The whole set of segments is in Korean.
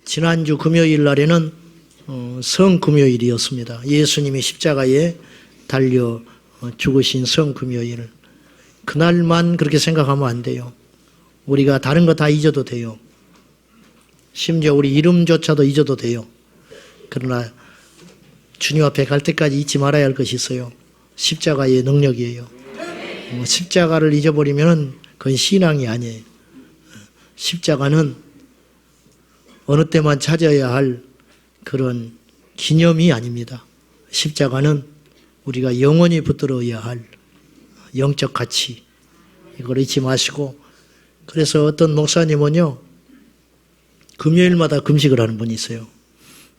지난주 금요일 날에는 성금요일이었습니다. 예수님이 십자가에 달려 죽으신 성금요일. 그날만 그렇게 생각하면 안 돼요. 우리가 다른 거 다 잊어도 돼요. 심지어 우리 이름조차도 잊어도 돼요. 그러나 주님 앞에 갈 때까지 잊지 말아야 할 것이 있어요. 십자가의 능력이에요. 십자가를 잊어버리면 그건 신앙이 아니에요. 십자가는 어느 때만 찾아야 할 그런 기념이 아닙니다. 십자가는 우리가 영원히 붙들어야 할 영적 가치, 이걸 잊지 마시고. 그래서 어떤 목사님은요, 금요일마다 금식을 하는 분이 있어요.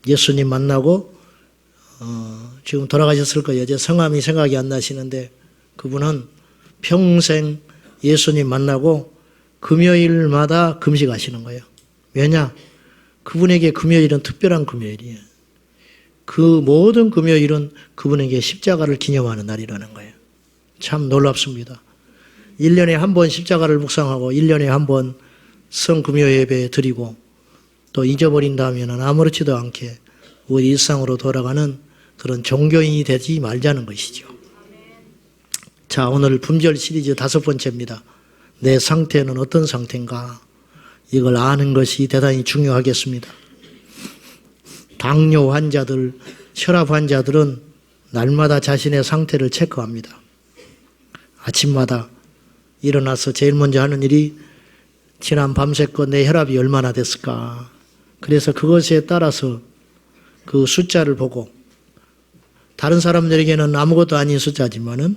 예수님 만나고 지금 돌아가셨을 거예요. 제 성함이 생각이 안 나시는데, 그분은 평생 예수님 만나고 금요일마다 금식하시는 거예요. 왜냐? 그분에게 금요일은 특별한 금요일이에요. 그 모든 금요일은 그분에게 십자가를 기념하는 날이라는 거예요. 참 놀랍습니다. 1년에 한 번 십자가를 묵상하고 1년에 한 번 성금요 예배 드리고 또 잊어버린다면 아무렇지도 않게 우리 일상으로 돌아가는 그런 종교인이 되지 말자는 것이죠. 자, 오늘 분별 시리즈 5번째입니다. 내 상태는 어떤 상태인가? 이걸 아는 것이 대단히 중요하겠습니다. 당뇨 환자들, 혈압 환자들은 날마다 자신의 상태를 체크합니다. 아침마다 일어나서 제일 먼저 하는 일이 지난 밤새껏 내 혈압이 얼마나 됐을까? 그래서 그것에 따라서 그 숫자를 보고, 다른 사람들에게는 아무것도 아닌 숫자지만은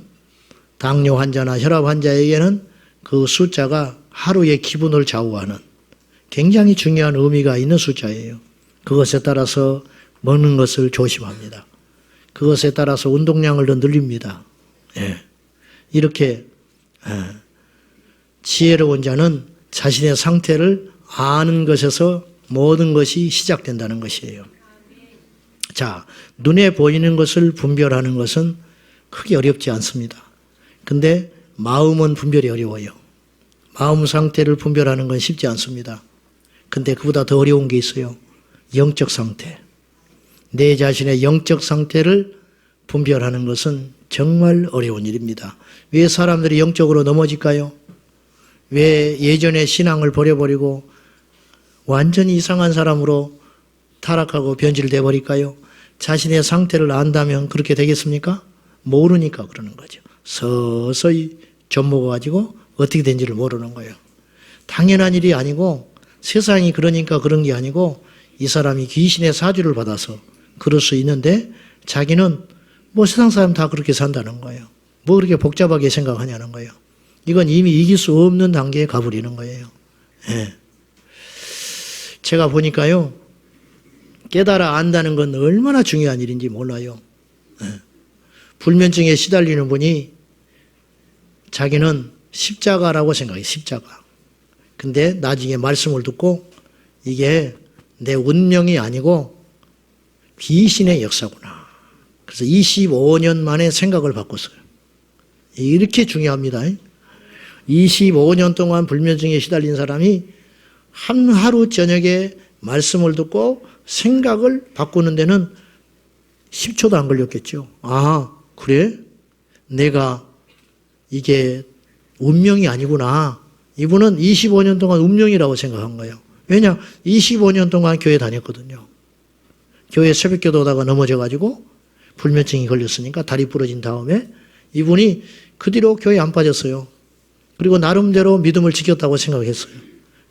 당뇨 환자나 혈압 환자에게는 그 숫자가 하루의 기분을 좌우하는 굉장히 중요한 의미가 있는 숫자예요. 그것에 따라서 먹는 것을 조심합니다. 그것에 따라서 운동량을 더 늘립니다. 예. 이렇게 지혜로운 자는 자신의 상태를 아는 것에서 모든 것이 시작된다는 것이에요. 자, 눈에 보이는 것을 분별하는 것은 크게 어렵지 않습니다. 근데 마음은 분별이 어려워요. 마음 상태를 분별하는 건 쉽지 않습니다. 근데 그보다 더 어려운 게 있어요. 영적 상태. 내 자신의 영적 상태를 분별하는 것은 정말 어려운 일입니다. 왜 사람들이 영적으로 넘어질까요? 왜 예전의 신앙을 버려버리고 완전히 이상한 사람으로 타락하고 변질돼 버릴까요? 자신의 상태를 안다면 그렇게 되겠습니까? 모르니까 그러는 거죠. 서서히 젖먹어가지고 어떻게 된지를 모르는 거예요. 당연한 일이 아니고, 세상이 그러니까 그런 게 아니고, 이 사람이 귀신의 사주를 받아서 그럴 수 있는데, 자기는 뭐 세상 사람 다 그렇게 산다는 거예요. 뭐 그렇게 복잡하게 생각하냐는 거예요. 이건 이미 이길 수 없는 단계에 가버리는 거예요. 예. 제가 보니까요, 깨달아 안다는 건 얼마나 중요한 일인지 몰라요. 예. 불면증에 시달리는 분이 자기는 십자가라고 생각해요. 십자가. 근데 나중에 말씀을 듣고 이게 내 운명이 아니고 귀신의 역사구나. 그래서 25년 만에 생각을 바꿨어요. 이렇게 중요합니다. 25년 동안 불면증에 시달린 사람이 한 하루 저녁에 말씀을 듣고 생각을 바꾸는 데는 10초도 안 걸렸겠죠. 아, 그래? 내가 이게 운명이 아니구나. 이분은 25년 동안 운명이라고 생각한 거예요. 왜냐? 25년 동안 교회 다녔거든요. 교회 새벽기도 오다가 넘어져가지고 불면증이 걸렸으니까 다리 부러진 다음에 이분이 그 뒤로 교회 안 빠졌어요. 그리고 나름대로 믿음을 지켰다고 생각했어요.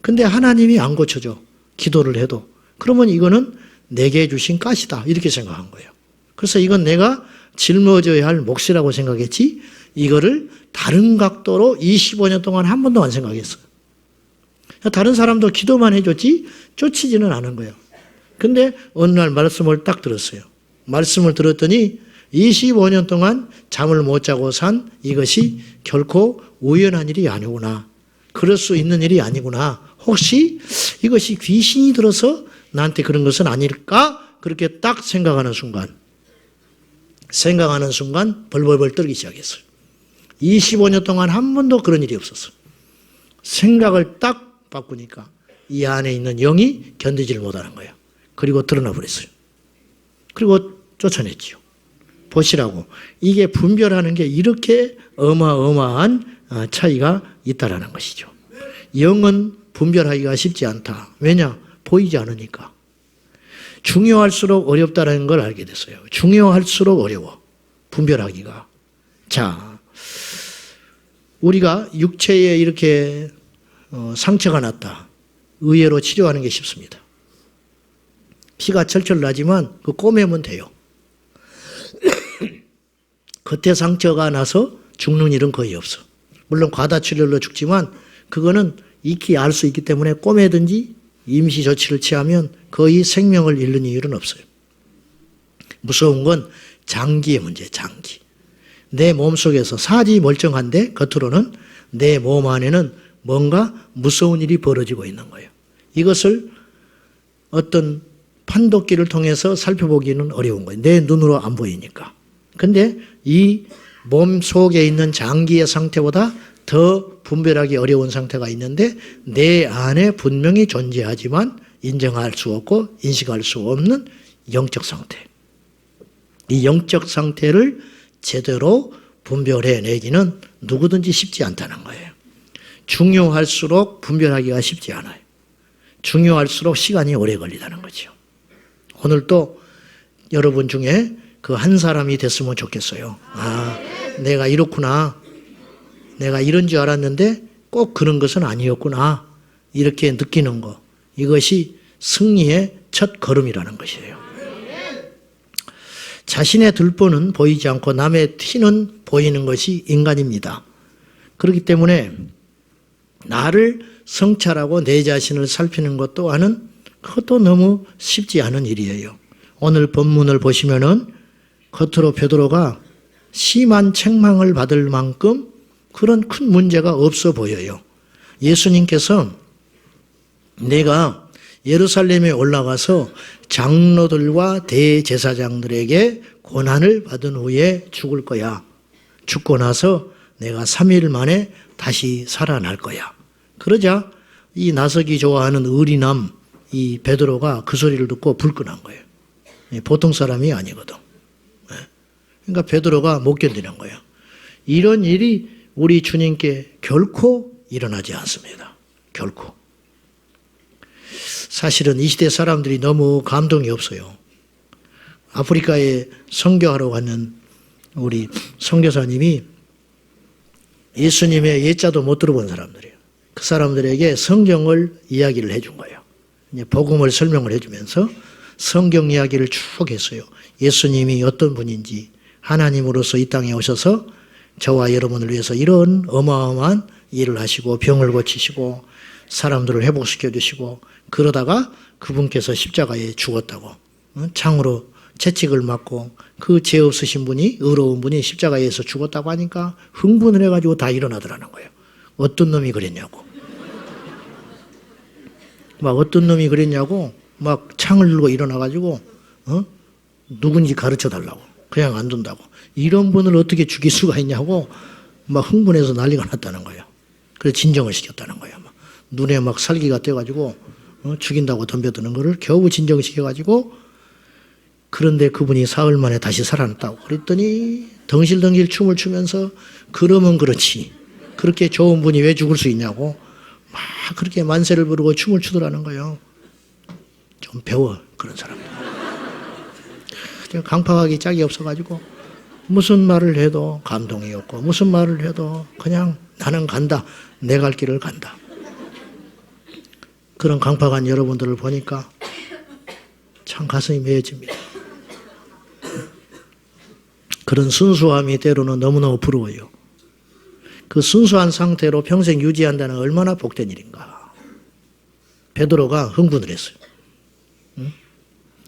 근데 하나님이 안 고쳐줘. 기도를 해도. 그러면 이거는 내게 주신 가시다. 이렇게 생각한 거예요. 그래서 이건 내가 짊어져야 할 몫이라고 생각했지, 이거를 다른 각도로 25년 동안 한 번도 안 생각했어요. 다른 사람도 기도만 해줬지 쫓이지는 않은 거예요. 근데 어느 날 말씀을 딱 들었어요. 말씀을 들었더니 25년 동안 잠을 못 자고 산 이것이 결코 우연한 일이 아니구나. 그럴 수 있는 일이 아니구나. 혹시 이것이 귀신이 들어서 나한테 그런 것은 아닐까? 그렇게 딱 생각하는 순간 벌벌벌 떨기 시작했어요. 25년 동안 한 번도 그런 일이 없었어요. 생각을 딱 바꾸니까 이 안에 있는 영이 견디지를 못하는 거예요. 그리고 드러나 버렸어요. 그리고 쫓아냈지요. 보시라고. 이게 분별하는 게 이렇게 어마어마한 차이가 있다라는 것이죠. 영은 분별하기가 쉽지 않다. 왜냐? 보이지 않으니까. 중요할수록 어렵다는 걸 알게 됐어요. 중요할수록 어려워. 분별하기가. 자, 우리가 육체에 이렇게 상처가 났다. 의외로 치료하는 게 쉽습니다. 피가 철철 나지만 그 꼬매면 돼요. 겉에 상처가 나서 죽는 일은 거의 없어. 물론 과다출혈로 죽지만 그거는 익히 알 수 있기 때문에 꼬매든지 임시 조치를 취하면 거의 생명을 잃는 일은 없어요. 무서운 건 장기의 문제예요. 장기. 내 몸속에서 사지 멀쩡한데 겉으로는 내 몸 안에는 뭔가 무서운 일이 벌어지고 있는 거예요. 이것을 어떤 판독기를 통해서 살펴보기는 어려운 거예요. 내 눈으로 안 보이니까. 근데 이 몸 속에 있는 장기의 상태보다 더 분별하기 어려운 상태가 있는데 내 안에 분명히 존재하지만 인정할 수 없고 인식할 수 없는 영적 상태. 이 영적 상태를 제대로 분별해내기는 누구든지 쉽지 않다는 거예요. 중요할수록 분별하기가 쉽지 않아요. 중요할수록 시간이 오래 걸리다는 거죠. 오늘 또 여러분 중에 그 한 사람이 됐으면 좋겠어요. 아, 내가 이렇구나. 내가 이런 줄 알았는데 꼭 그런 것은 아니었구나. 이렇게 느끼는 거. 이것이 승리의 첫 걸음이라는 것이에요. 자신의 들보는 보이지 않고 남의 티는 보이는 것이 인간입니다. 그렇기 때문에 나를 성찰하고 내 자신을 살피는 것 또한은 그것도 너무 쉽지 않은 일이에요. 오늘 본문을 보시면은 겉으로 베드로가 심한 책망을 받을 만큼 그런 큰 문제가 없어 보여요. 예수님께서 내가 예루살렘에 올라가서 장로들과 대제사장들에게 고난을 받은 후에 죽을 거야. 죽고 나서 내가 3일 만에 다시 살아날 거야. 그러자 이 나서기 좋아하는 의리남 이 베드로가 그 소리를 듣고 불끈한 거예요. 보통 사람이 아니거든. 그러니까 베드로가 못 견디는 거예요. 이런 일이 우리 주님께 결코 일어나지 않습니다. 결코. 사실은 이 시대 사람들이 너무 감동이 없어요. 아프리카에 선교하러 가는 우리 선교사님이 예수님의 예자도 못 들어본 사람들이에요. 그 사람들에게 성경을 이야기를 해준 거예요. 복음을 설명을 해주면서 성경 이야기를 쭉 했어요. 예수님이 어떤 분인지, 하나님으로서 이 땅에 오셔서 저와 여러분을 위해서 이런 어마어마한 일을 하시고 병을 고치시고 사람들을 회복시켜 주시고 그러다가 그분께서 십자가에 죽었다고, 창으로 채찍을 맞고 그 죄 없으신 분이, 의로운 분이 십자가에서 죽었다고 하니까 흥분을 해가지고 다 일어나더라는 거예요. 어떤 놈이 그랬냐고. 막 어떤 놈이 그랬냐고 막 창을 들고 일어나가지고 누군지 가르쳐 달라고. 그냥 안 둔다고. 이런 분을 어떻게 죽일 수가 있냐고 막 흥분해서 난리가 났다는 거예요. 그래서 진정을 시켰다는 거예요. 막 눈에 막 살기가 떼가지고 죽인다고 덤벼드는 거를 겨우 진정시켜가지고, 그런데 그분이 사흘 만에 다시 살아났다고 그랬더니 덩실덩실 춤을 추면서 그러면 그렇지, 그렇게 좋은 분이 왜 죽을 수 있냐고 막 그렇게 만세를 부르고 춤을 추더라는 거예요. 좀 배워, 그런 사람들. 강팍하기 짝이 없어가지고 무슨 말을 해도 감동이 없고 무슨 말을 해도 그냥 나는 간다, 내 갈 길을 간다. 그런 강팍한 여러분들을 보니까 참 가슴이 메어집니다. 그런 순수함이 때로는 너무너무 부러워요. 그 순수한 상태로 평생 유지한다는 얼마나 복된 일인가. 베드로가 흥분을 했어요.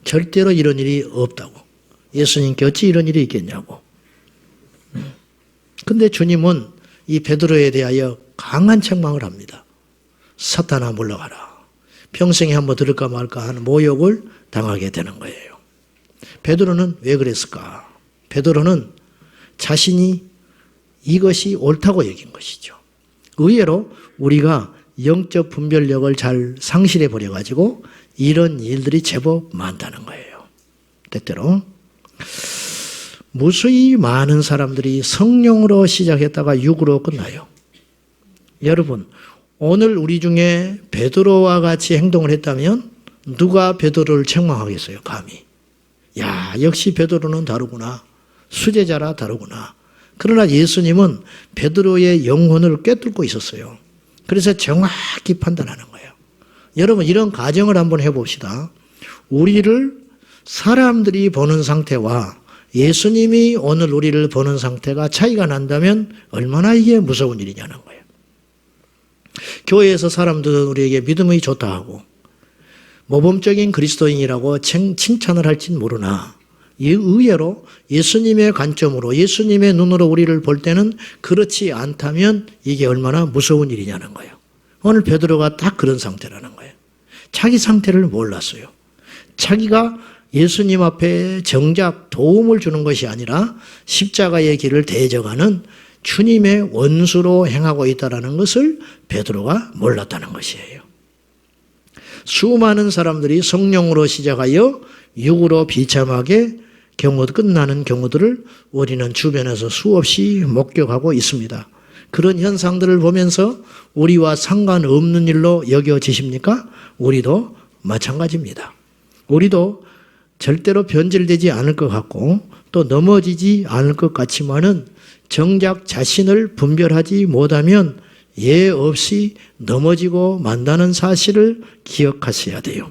절대로 이런 일이 없다고. 예수님께 어찌 이런 일이 있겠냐고. 근데 주님은 이 베드로에 대하여 강한 책망을 합니다. 사탄아 물러가라. 평생에 한번 들을까 말까 하는 모욕을 당하게 되는 거예요. 베드로는 왜 그랬을까? 베드로는 자신이 이것이 옳다고 여긴 것이죠. 의외로 우리가 영적 분별력을 잘 상실해 버려가지고 이런 일들이 제법 많다는 거예요. 때때로 무수히 많은 사람들이 성령으로 시작했다가 육으로 끝나요. 여러분, 오늘 우리 중에 베드로와 같이 행동을 했다면 누가 베드로를 책망하겠어요? 감히. 야, 역시 베드로는 다르구나. 수제자라 다르구나. 그러나 예수님은 베드로의 영혼을 꿰뚫고 있었어요. 그래서 정확히 판단하는 거예요. 여러분, 이런 가정을 한번 해봅시다. 우리를 사람들이 보는 상태와 예수님이 오늘 우리를 보는 상태가 차이가 난다면 얼마나 이게 무서운 일이냐는 거예요. 교회에서 사람들은 우리에게 믿음이 좋다 하고 모범적인 그리스도인이라고 칭찬을 할진 모르나 의외로 예수님의 관점으로 예수님의 눈으로 우리를 볼 때는 그렇지 않다면 이게 얼마나 무서운 일이냐는 거예요. 오늘 베드로가 딱 그런 상태라는 거예요. 자기 상태를 몰랐어요. 자기가 예수님 앞에 정작 도움을 주는 것이 아니라 십자가의 길을 대적하는 주님의 원수로 행하고 있다는 것을 베드로가 몰랐다는 것이에요. 수많은 사람들이 성령으로 시작하여 육으로 비참하게 끝나는 경우들을 우리는 주변에서 수없이 목격하고 있습니다. 그런 현상들을 보면서 우리와 상관없는 일로 여겨지십니까? 우리도 마찬가지입니다. 우리도 절대로 변질되지 않을 것 같고 또 넘어지지 않을 것 같지만은 정작 자신을 분별하지 못하면 예 없이 넘어지고 만다는 사실을 기억하셔야 돼요.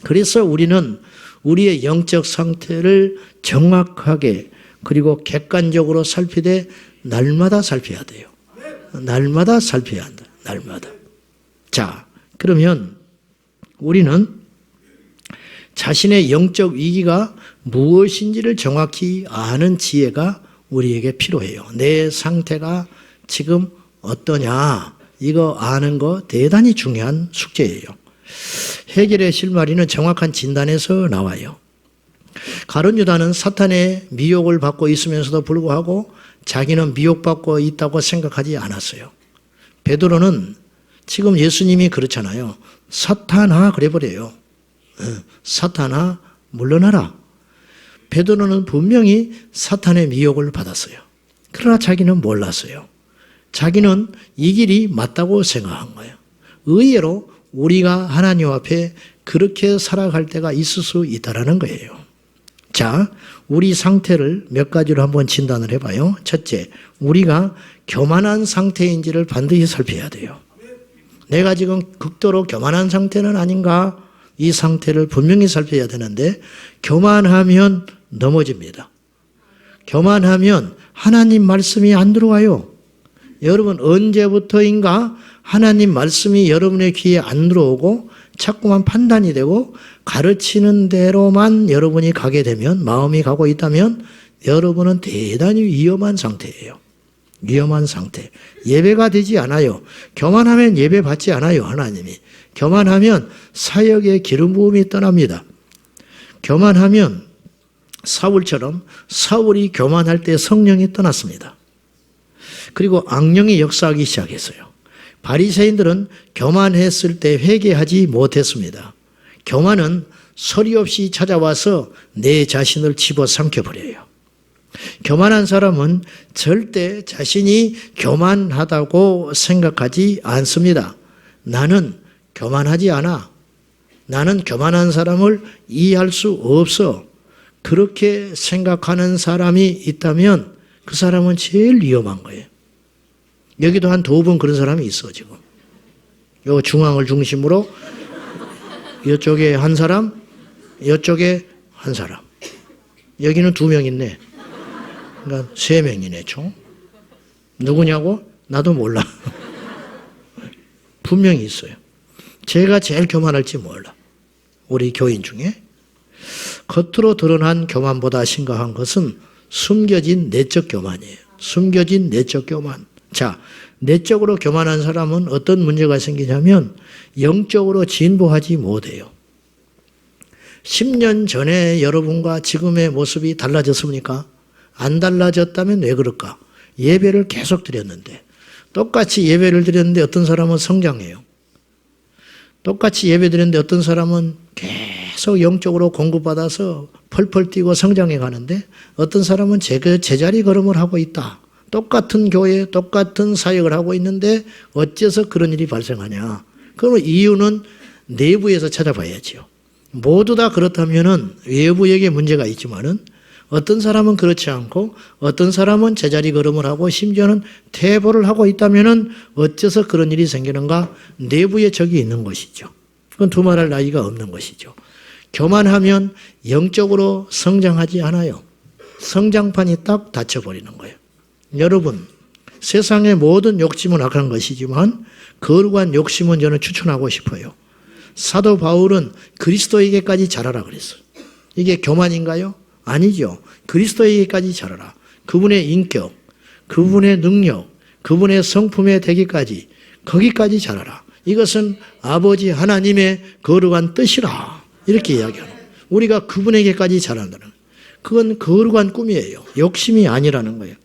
그래서 우리는 우리의 영적 상태를 정확하게 그리고 객관적으로 살피되 날마다 살펴야 돼요. 날마다 살펴야 한다. 날마다. 자, 그러면 우리는 자신의 영적 위기가 무엇인지를 정확히 아는 지혜가 우리에게 필요해요. 내 상태가 지금 어떠냐, 이거 아는 거 대단히 중요한 숙제예요. 헤겔의 실마리는 정확한 진단에서 나와요. 가룟 유다는 사탄의 미혹을 받고 있으면서도 불구하고 자기는 미혹받고 있다고 생각하지 않았어요. 베드로는 지금 예수님이 그렇잖아요. 사탄아 그래버려요. 사탄아 물러나라. 베드로는 분명히 사탄의 미혹을 받았어요. 그러나 자기는 몰랐어요. 자기는 이 길이 맞다고 생각한 거예요. 의외로 우리가 하나님 앞에 그렇게 살아갈 때가 있을 수 있다는 거예요. 자, 우리 상태를 몇 가지로 한번 진단을 해봐요. 첫째, 우리가 교만한 상태인지를 반드시 살펴야 돼요. 내가 지금 극도로 교만한 상태는 아닌가? 이 상태를 분명히 살펴야 되는데 교만하면 넘어집니다. 교만하면 하나님 말씀이 안 들어와요. 여러분 언제부터인가 하나님 말씀이 여러분의 귀에 안 들어오고 자꾸만 판단이 되고 가르치는 대로만 여러분이 가게 되면 마음이 가고 있다면 여러분은 대단히 위험한 상태예요. 위험한 상태. 예배가 되지 않아요. 교만하면 예배 받지 않아요. 하나님이. 교만하면 사역의 기름 부음이 떠납니다. 교만하면 사울처럼 사울이 교만할 때 성령이 떠났습니다. 그리고 악령이 역사하기 시작했어요. 바리새인들은 교만했을 때 회개하지 못했습니다. 교만은 서리 없이 찾아와서 내 자신을 집어삼켜버려요. 교만한 사람은 절대 자신이 교만하다고 생각하지 않습니다. 나는 교만하지 않아. 나는 교만한 사람을 이해할 수 없어. 그렇게 생각하는 사람이 있다면 그 사람은 제일 위험한 거예요. 여기도 한 2분 그런 사람이 있어 지금. 요 중앙을 중심으로 이쪽에 한 사람, 이쪽에 한 사람. 여기는 2명 있네. 그러니까 3명이네 총. 누구냐고? 나도 몰라. 분명히 있어요. 제가 제일 교만할지 몰라. 우리 교인 중에. 겉으로 드러난 교만보다 심각한 것은 숨겨진 내적 교만이에요. 숨겨진 내적 교만. 자, 내적으로 교만한 사람은 어떤 문제가 생기냐면 영적으로 진보하지 못해요. 10년 전에 여러분과 지금의 모습이 달라졌습니까? 안 달라졌다면 왜 그럴까? 예배를 계속 드렸는데 똑같이 예배를 드렸는데 어떤 사람은 성장해요. 똑같이 예배 드렸는데 어떤 사람은 계속 영적으로 공급받아서 펄펄 뛰고 성장해 가는데 어떤 사람은 제자리 걸음을 하고 있다. 똑같은 교회, 똑같은 사역을 하고 있는데 어째서 그런 일이 발생하냐. 그러면 이유는 내부에서 찾아봐야지요. 모두 다 그렇다면은 외부에게 문제가 있지만은 어떤 사람은 그렇지 않고 어떤 사람은 제자리 걸음을 하고 심지어는 퇴보를 하고 있다면은 어째서 그런 일이 생기는가? 내부에 적이 있는 것이죠. 그건 두말할 나위가 없는 것이죠. 교만하면 영적으로 성장하지 않아요. 성장판이 딱 닫혀버리는 거예요. 여러분, 세상의 모든 욕심은 악한 것이지만 거룩한 욕심은 저는 추천하고 싶어요. 사도 바울은 그리스도에게까지 자라라 그랬어요. 이게 교만인가요? 아니죠. 그리스도에게까지 자라라. 그분의 인격, 그분의 능력, 그분의 성품에 되기까지 거기까지 자라라. 이것은 아버지 하나님의 거룩한 뜻이라. 이렇게 이야기하는 거예요. 우리가 그분에게까지 자란다는 거예요. 그건 거룩한 꿈이에요. 욕심이 아니라는 거예요.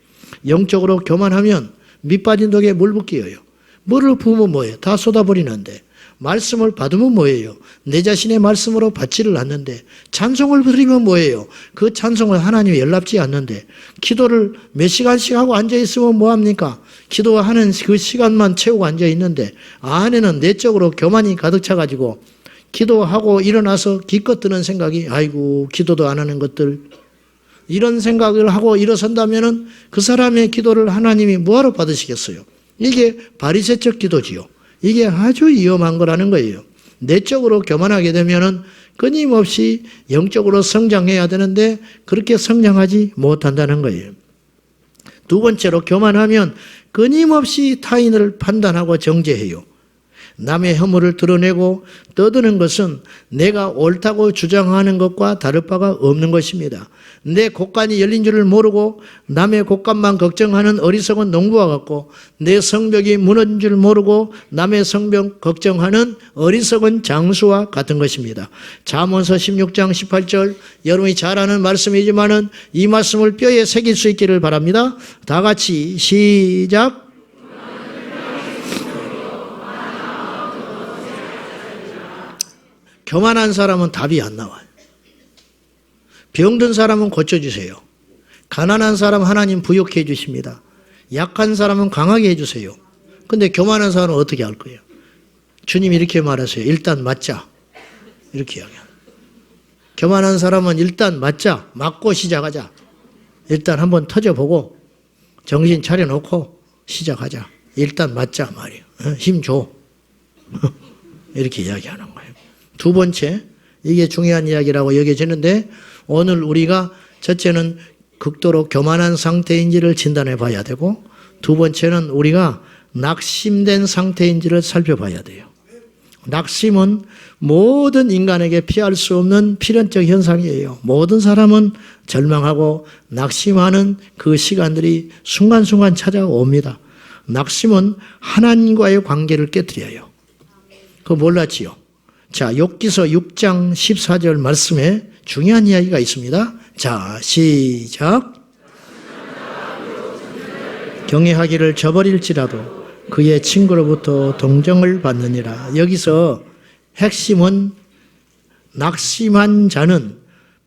영적으로 교만하면 밑빠진 독에 물 붓기예요. 물을 부으면 뭐예요? 다 쏟아버리는데 말씀을 받으면 뭐예요? 내 자신의 말씀으로 받지를 않는데 찬송을 드리면 뭐예요? 그 찬송을 하나님이 연락지 않는데 기도를 몇 시간씩 하고 앉아있으면 뭐합니까? 기도하는 그 시간만 채우고 앉아있는데 안에는 내적으로 교만이 가득 차가지고 기도하고 일어나서 기껏 드는 생각이 아이고 기도도 안 하는 것들 이런 생각을 하고 일어선다면은 그 사람의 기도를 하나님이 뭐하러 받으시겠어요? 이게 바리새적 기도지요. 이게 아주 위험한 거라는 거예요. 내적으로 교만하게 되면은 끊임없이 영적으로 성장해야 되는데 그렇게 성장하지 못한다는 거예요. 두 번째로 교만하면 끊임없이 타인을 판단하고 정죄해요. 남의 허물을 드러내고 떠드는 것은 내가 옳다고 주장하는 것과 다를 바가 없는 것입니다. 내 곳간이 열린 줄을 모르고 남의 곳간만 걱정하는 어리석은 농부와 같고 내 성벽이 무너진 줄 모르고 남의 성벽 걱정하는 어리석은 장수와 같은 것입니다. 잠언서 16장 18절 여러분이 잘 아는 말씀이지만은 이 말씀을 뼈에 새길 수 있기를 바랍니다. 다 같이 시작. 교만한 사람은 답이 안 나와요. 병든 사람은 고쳐주세요. 가난한 사람 하나님 부욕해 주십니다. 약한 사람은 강하게 해주세요. 근데 교만한 사람은 어떻게 할 거예요? 주님이 이렇게 말하세요. 일단 맞자. 이렇게 이야기합니다. 교만한 사람은 일단 맞자. 맞고 시작하자. 일단 한번 터져보고 정신 차려놓고 시작하자. 일단 맞자 말이에요. 힘 줘. 이렇게 이야기하는 거예요. 두 번째, 이게 중요한 이야기라고 여겨지는데 오늘 우리가 첫째는 극도로 교만한 상태인지를 진단해 봐야 되고 두 번째는 우리가 낙심된 상태인지를 살펴봐야 돼요. 낙심은 모든 인간에게 피할 수 없는 필연적 현상이에요. 모든 사람은 절망하고 낙심하는 그 시간들이 순간순간 찾아옵니다. 낙심은 하나님과의 관계를 깨뜨려요. 그거 몰랐지요? 자, 욥기서 6장 14절 말씀에 중요한 이야기가 있습니다. 자, 시작. 경외하기를 저버릴지라도 그의 친구로부터 동정을 받느니라. 여기서 핵심은 낙심한 자는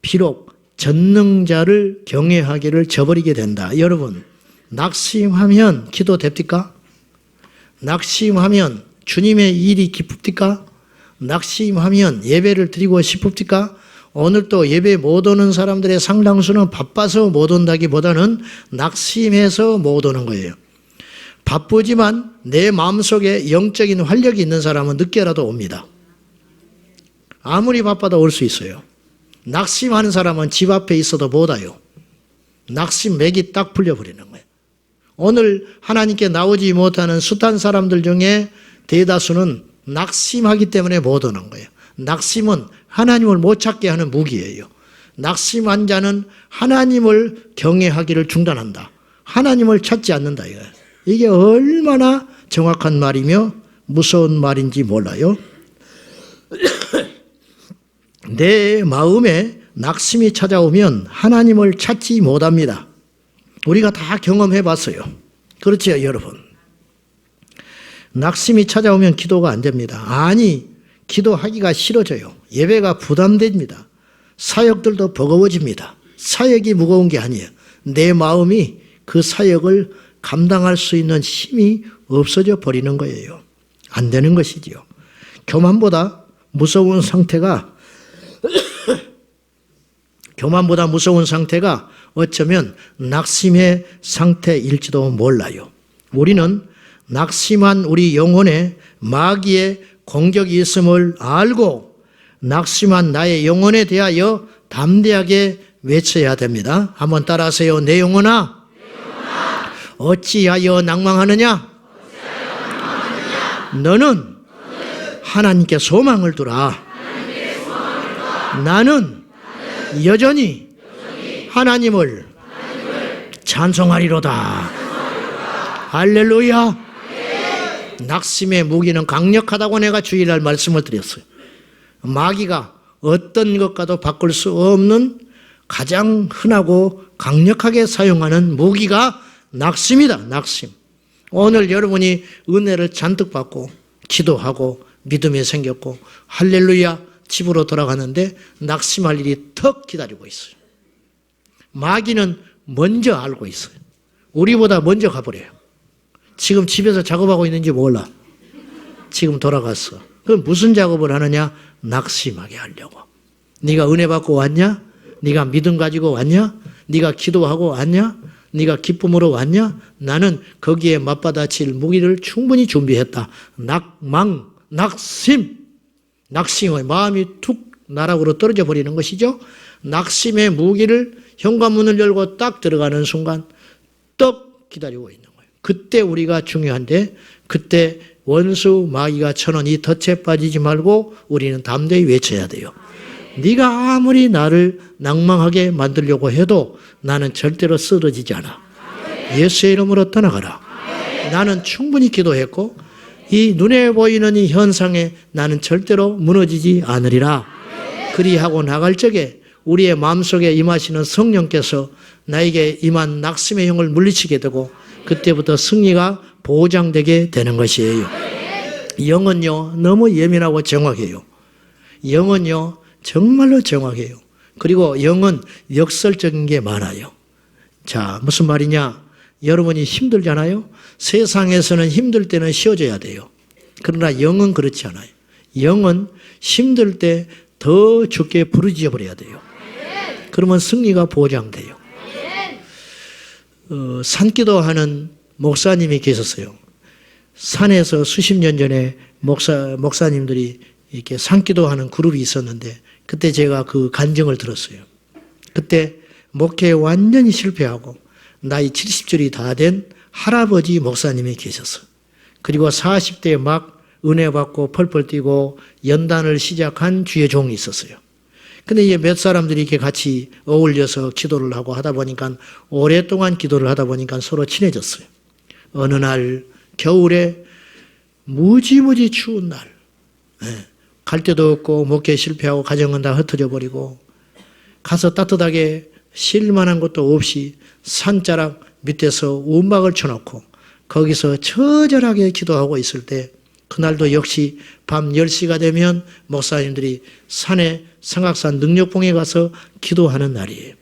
비록 전능자를 경외하기를 저버리게 된다. 여러분, 낙심하면 기도 됩니까? 낙심하면 주님의 일이 기쁩니까? 낙심하면 예배를 드리고 싶습니까? 오늘 또 예배 못 오는 사람들의 상당수는 바빠서 못 온다기보다는 낙심해서 못 오는 거예요. 바쁘지만 내 마음속에 영적인 활력이 있는 사람은 늦게라도 옵니다. 아무리 바빠도 올 수 있어요. 낙심하는 사람은 집 앞에 있어도 못 와요. 낙심 맥이 딱 풀려버리는 거예요. 오늘 하나님께 나오지 못하는 숱한 사람들 중에 대다수는 낙심하기 때문에 못 오는 거예요. 낙심은 하나님을 못 찾게 하는 무기예요. 낙심한 자는 하나님을 경외하기를 중단한다. 하나님을 찾지 않는다 이거예요. 이게 얼마나 정확한 말이며 무서운 말인지 몰라요. 내 마음에 낙심이 찾아오면 하나님을 찾지 못합니다. 우리가 다 경험해 봤어요. 그렇죠, 여러분? 낙심이 찾아오면 기도가 안 됩니다. 아니, 기도하기가 싫어져요. 예배가 부담됩니다. 사역들도 버거워집니다. 사역이 무거운 게 아니에요. 내 마음이 그 사역을 감당할 수 있는 힘이 없어져 버리는 거예요. 안 되는 것이지요. 교만보다 무서운 상태가 교만보다 무서운 상태가 어쩌면 낙심의 상태일지도 몰라요. 우리는 낙심한 우리 영혼에 마귀의 공격이 있음을 알고 낙심한 나의 영혼에 대하여 담대하게 외쳐야 됩니다. 한번 따라하세요. 내 영혼아, 어찌하여 낭망하느냐? 너는 하나님께 소망을 두라. 나는 여전히 하나님을 찬송하리로다. 할렐루야. 낙심의 무기는 강력하다고 내가 주일날 말씀을 드렸어요. 마귀가 어떤 것과도 바꿀 수 없는 가장 흔하고 강력하게 사용하는 무기가 낙심이다. 낙심. 오늘 여러분이 은혜를 잔뜩 받고 기도하고 믿음이 생겼고 할렐루야 집으로 돌아가는데 낙심할 일이 턱 기다리고 있어요. 마귀는 먼저 알고 있어요. 우리보다 먼저 가버려요. 지금 집에서 작업하고 있는지 몰라. 지금 돌아갔어. 그럼 무슨 작업을 하느냐? 낙심하게 하려고. 네가 은혜 받고 왔냐? 네가 믿음 가지고 왔냐? 네가 기도하고 왔냐? 네가 기쁨으로 왔냐? 나는 거기에 맞받아칠 무기를 충분히 준비했다. 낙심. 낙심의 마음이 툭 나락으로 떨어져 버리는 것이죠. 낙심의 무기를 현관문을 열고 딱 들어가는 순간 떡 기다리고 있는 거예요. 그때 우리가 중요한데 그때 원수 마귀가 쳐놓은 이 덫에 빠지지 말고 우리는 담대히 외쳐야 돼요. 네가 아무리 나를 낭망하게 만들려고 해도 나는 절대로 쓰러지지 않아. 예수의 이름으로 떠나가라. 나는 충분히 기도했고 이 눈에 보이는 이 현상에 나는 절대로 무너지지 않으리라. 그리하고 나갈 적에 우리의 마음속에 임하시는 성령께서 나에게 임한 낙심의 영을 물리치게 되고 그때부터 승리가 보장되게 되는 것이에요. 영은요 너무 예민하고 정확해요. 영은요 정말로 정확해요. 그리고 영은 역설적인 게 많아요. 자, 무슨 말이냐? 여러분이 힘들잖아요. 세상에서는 힘들 때는 쉬어줘야 돼요. 그러나 영은 그렇지 않아요. 영은 힘들 때 더 죽게 부르짖어 버려야 돼요. 그러면 승리가 보장돼요. 산기도하는 목사님이 계셨어요. 산에서 수십 년 전에 목사님들이 이렇게 산기도하는 그룹이 있었는데 그때 제가 그 간증을 들었어요. 그때 목회에 완전히 실패하고 나이 70줄이 다 된 할아버지 목사님이 계셨어. 그리고 40대에 막 은혜 받고 펄펄 뛰고 연단을 시작한 주의 종이 있었어요. 근데 이게 몇 사람들이 이렇게 같이 어울려서 기도를 하고 하다 보니까 오랫동안 기도를 하다 보니까 서로 친해졌어요. 어느 날 겨울에 무지무지 추운 날, 갈 데도 없고 목회 실패하고 가정은 다 흩어져 버리고 가서 따뜻하게 쉴 만한 것도 없이 산자락 밑에서 움막을 쳐놓고 거기서 처절하게 기도하고 있을 때 그날도 역시 밤 10시가 되면 목사님들이 산에 성악산 능력봉에 가서 기도하는 날이에요.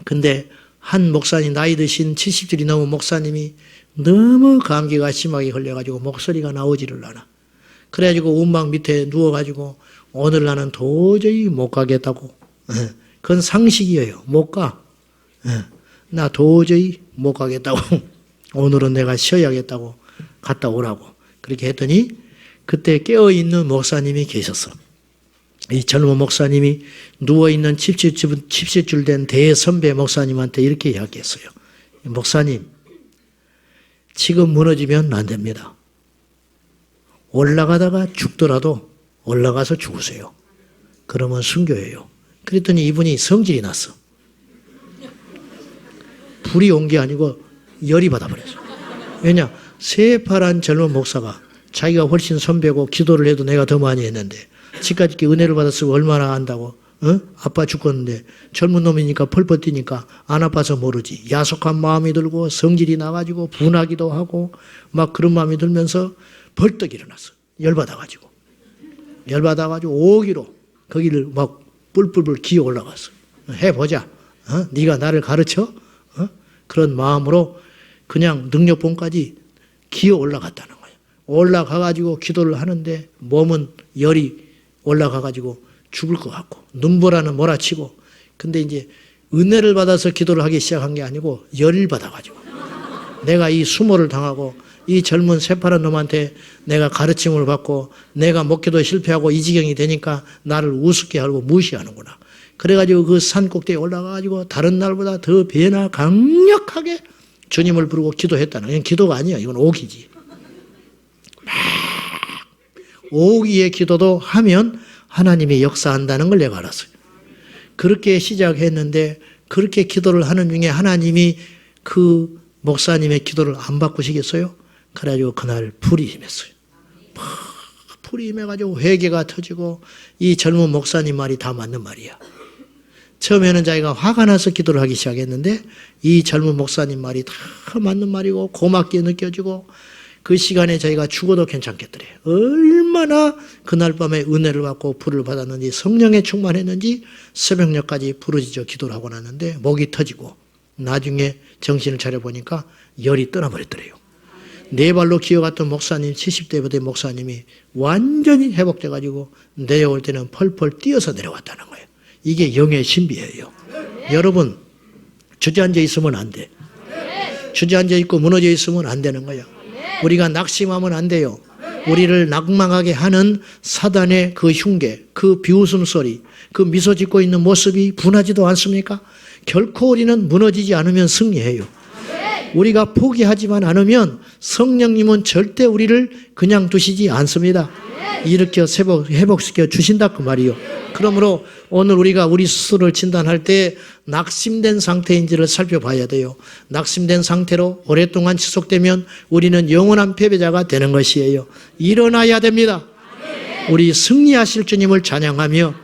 근데 한 목사님 나이 드신 70줄이 넘은 목사님이 너무 감기가 심하게 걸려가지고 목소리가 나오지를 않아. 그래가지고 움막 밑에 누워가지고 오늘 나는 도저히 못 가겠다고. 그건 상식이에요. 못 가. 나 도저히 못 가겠다고. 오늘은 내가 쉬어야겠다고 갔다 오라고. 그렇게 했더니 그때 깨어있는 목사님이 계셨어. 이 젊은 목사님이 누워있는 70줄 된 대선배 목사님한테 이렇게 이야기했어요. 목사님, 지금 무너지면 안 됩니다. 올라가다가 죽더라도 올라가서 죽으세요. 그러면 순교예요. 그랬더니 이분이 성질이 났어. 불이 온 게 아니고 열이 받아버렸어. 왜냐? 새파란 젊은 목사가 자기가 훨씬 선배고 기도를 해도 내가 더 많이 했는데 지금까지 은혜를 받았으면 얼마나 안다고 아파 죽겠는데 젊은 놈이니까 펄펄 뛰니까 안 아파서 모르지. 야속한 마음이 들고 성질이 나가지고 분하기도 하고 막 그런 마음이 들면서 벌떡 일어났어. 열받아가지고 오기로 거기를 막 뿔뿔뿔 기어 올라갔어. 해보자. 네가 나를 가르쳐? 그런 마음으로 그냥 능력봉까지 기어 올라갔다는 거예요. 올라가가지고 기도를 하는데 몸은 열이 올라가가지고 죽을 것 같고 눈보라는 몰아치고, 근데 이제 은혜를 받아서 기도를 하기 시작한 게 아니고 열을 받아가지고 내가 이 수모를 당하고 이 젊은 새파란 놈한테 내가 가르침을 받고 내가 먹기도 실패하고 이 지경이 되니까 나를 우습게 하고 무시하는구나. 그래가지고 그 산 꼭대기에 올라가가지고 다른 날보다 더 배나 강력하게 주님을 부르고 기도했다는. 이건 기도가 아니야. 이건 오기지. 막 오기의 기도도 하면 하나님이 역사한다는 걸 내가 알았어요. 그렇게 시작했는데 그렇게 기도를 하는 중에 하나님이 그 목사님의 기도를 안 바꾸시겠어요? 그래가지고 그날 불이 임했어요. 불이 임해가지고 회개가 터지고 이 젊은 목사님 말이 다 맞는 말이야. 처음에는 자기가 화가 나서 기도를 하기 시작했는데 이 젊은 목사님 말이 다 맞는 말이고 고맙게 느껴지고 그 시간에 자기가 죽어도 괜찮겠더래. 얼마나 그날 밤에 은혜를 받고 불을 받았는지 성령에 충만했는지 새벽녘까지 부르짖어 기도를 하고 났는데 목이 터지고 나중에 정신을 차려보니까 열이 떠나버렸더래요. 네 발로 기어갔던 목사님, 70대 목사님이 완전히 회복돼가지고 내려올 때는 펄펄 뛰어서 내려왔다는 거예요. 이게 영의 신비예요. 여러분, 주저앉아 있으면 안 돼. 주저앉아 있고 무너져 있으면 안 되는 거야. 우리가 낙심하면 안 돼요. 우리를 낙망하게 하는 사단의 그 흉계, 그 비웃음 소리, 그 미소 짓고 있는 모습이 분하지도 않습니까? 결코 우리는 무너지지 않으면 승리해요. 우리가 포기하지만 않으면 성령님은 절대 우리를 그냥 두시지 않습니다. 일으켜 회복시켜 주신다 그 말이요. 그러므로 오늘 우리가 우리 스스로를 진단할 때 낙심된 상태인지를 살펴봐야 돼요. 낙심된 상태로 오랫동안 지속되면 우리는 영원한 패배자가 되는 것이에요. 일어나야 됩니다. 우리 승리하실 주님을 찬양하며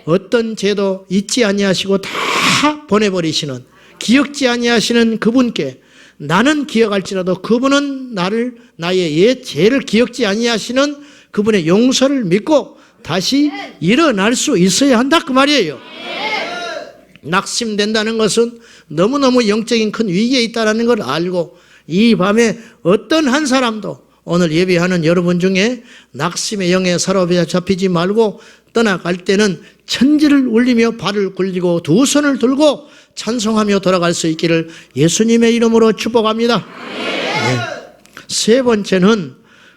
어떤 죄도 잊지 아니하시고 다 보내버리시는, 기억지 아니하시는 그분께 나는 기억할지라도 그분은 나의 옛 죄를 기억지 아니하시는 그분의 용서를 믿고 다시 일어날 수 있어야 한다 그 말이에요. 낙심된다는 것은 너무너무 영적인 큰 위기에 있다는 걸 알고 이 밤에 어떤 한 사람도 오늘 예배하는 여러분 중에 낙심의 영에 사로잡히지 말고 떠나갈 때는 천지를 울리며 발을 굴리고 두 손을 들고 찬송하며 돌아갈 수 있기를 예수님의 이름으로 축복합니다. 네. 세 번째는